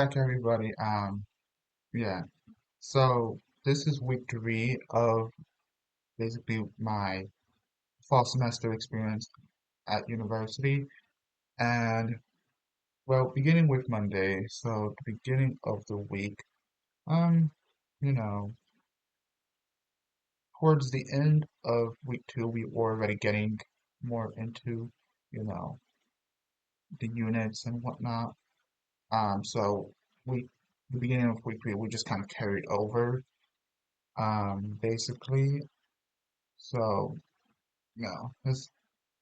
back, everybody. Yeah. So this is week three of basically my fall semester experience at university, and well, beginning with Monday. So the beginning of the week. Um, you know, towards the end of week two, we were already getting more into, you know, the units and whatnot. So we, the beginning of week three, we just kind of carried over. Basically. So, no, there's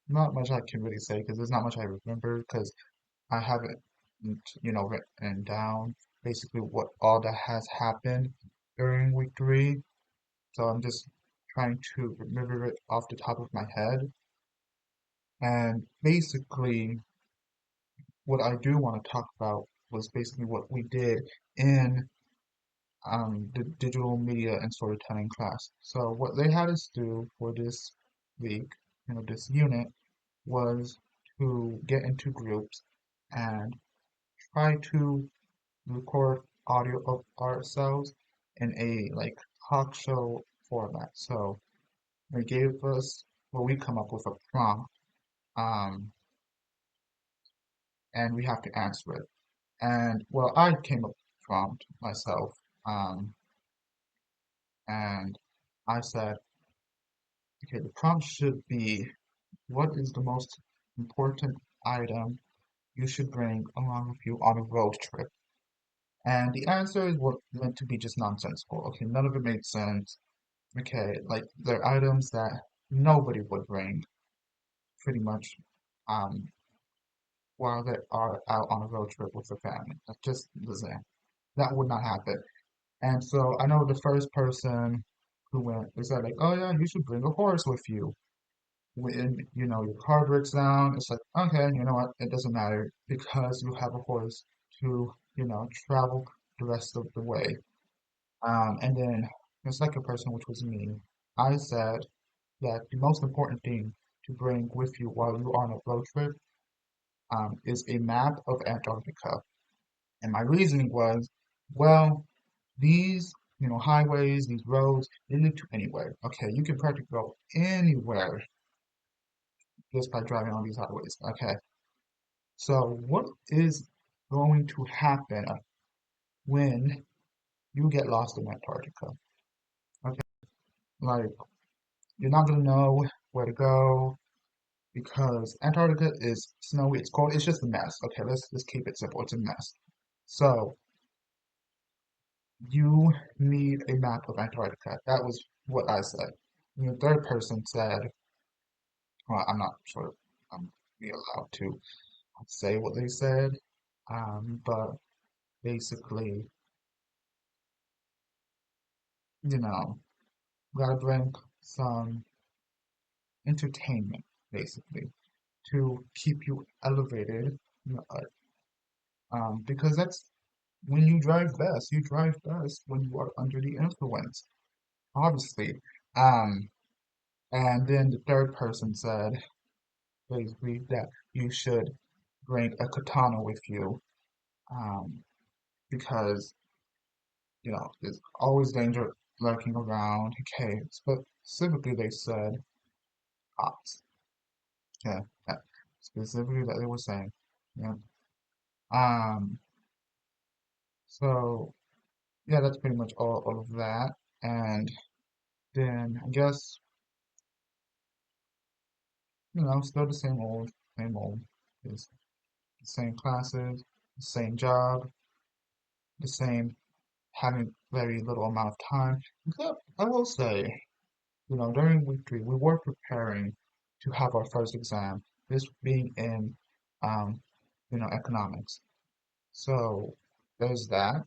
not much I can really say because there's not much I remember because I haven't, written down basically what all that has happened during week three. So I'm just trying to remember it off the top of my head. And basically, what I do want to talk about was basically what we did in the digital media and storytelling class. So what they had us do for this week, this unit was to get into groups and try to record audio of ourselves in a like talk show format. So they gave us, well, we come up with a prompt, um, and we have to answer it. And well, I came up with a prompt myself, um, and I said, okay, the prompt should be, what is the most important item you should bring along with you on a road trip? And the answer is what meant to be just nonsensical. Okay, none of it made sense. Okay, like they're items that nobody would bring, pretty much, um, while they are out on a road trip with their family. That just doesn't, that would not happen. And so I know the first person who went, they said like, oh yeah, you should bring a horse with you. When, your car breaks down, it's like, okay, you know what, it doesn't matter because you have a horse to, travel the rest of the way. And then the second person, which was me, I said that the most important thing to bring with you while you're on a road trip is a map of Antarctica. And my reasoning was, well, these, highways, these roads, they lead to anywhere. Okay, you can practically go anywhere just by driving on these highways. Okay, so what is going to happen when you get lost in Antarctica? Okay, like you're not gonna know where to go because Antarctica is snowy, it's cold, it's just a mess. Okay, let's keep it simple. It's a mess. So you need a map of Antarctica. That was what I said. And the third person said, well, I'm not sure I'm be allowed to say what they said, but basically, you know, gotta bring some entertainment, basically, to keep you elevated, because that's when you drive best. You drive best when you are under the influence, obviously. Um, and then the third person said basically that you should bring a katana with you, um, because there's always danger lurking around. Okay, specifically they said cops. Yeah, yeah, specifically that they were saying. Yeah. Um. So yeah, that's pretty much all of that. And then I guess still the same old. It's the same classes, the same job, the same having very little amount of time. Except I will say, during week three, we were preparing to have our first exam, this being in, um, economics. So there's that,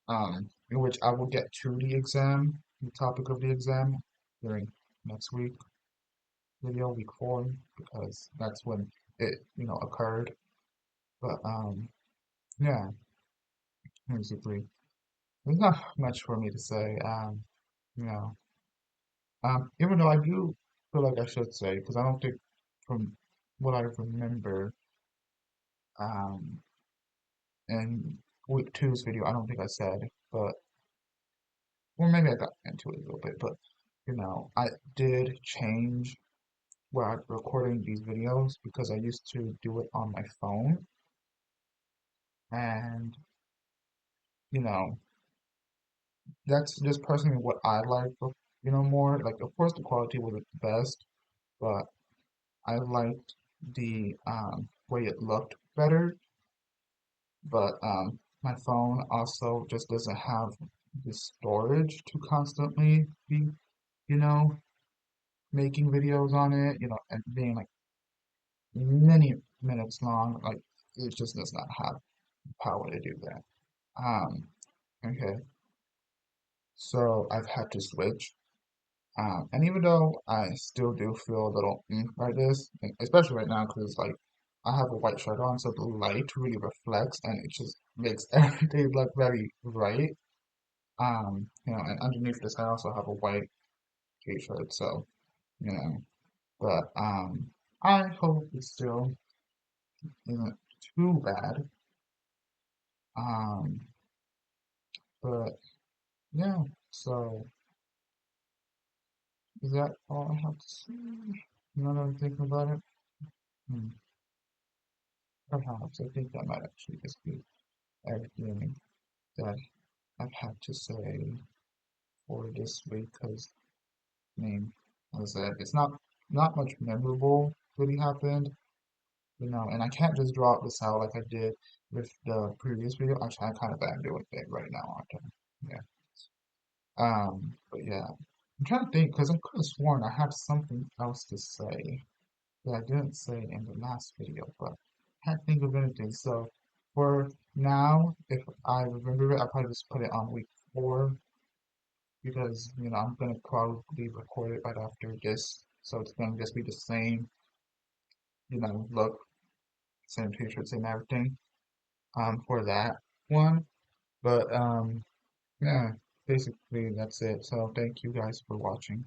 in which I will get to the exam, the topic of the exam, during next week video, week four, because that's when it, occurred. But yeah, basically, there's not much for me to say. You know, even though I do feel like I should say, because I don't think from what I remember, um, in week two's video, I don't think I said, but, or maybe I got into it a little bit, but, I did change where I'm recording these videos because I used to do it on my phone, and, you know, that's just personally what I like, more. Like, of course, the quality wasn't the best, but I liked the way it looked better. But my phone also just doesn't have the storage to constantly be, you know, making videos on it, and being like many minutes long. Like, it just does not have the power to do that. Um, okay, so I've had to switch. And even though I still do feel a little like this, and especially right now, because like I have a white shirt on, so the light really reflects, and it just makes everything look very bright. And underneath this, I also have a white t-shirt, so you know, but I hope it still isn't too bad. Um, but yeah, so is that all I have to say? Now that I'm thinking about it, hmm, perhaps I think that might actually just be everything that I've had to say for this week, because I mean, as I said, it's not much memorable really happened, and I can't just draw this out like I did with the previous video. Actually, I kind of am doing it right now, aren't I? Yeah. But yeah, I'm trying to think because I could have sworn I had something else to say that I didn't say in the last video, but I can't think of anything. So for now, if I remember it, I'll probably just put it on week 4 because I'm gonna probably record it right after this, so it's gonna just be the same, look, same t-shirt, same everything. For that one, but yeah, basically that's it. So thank you guys for watching.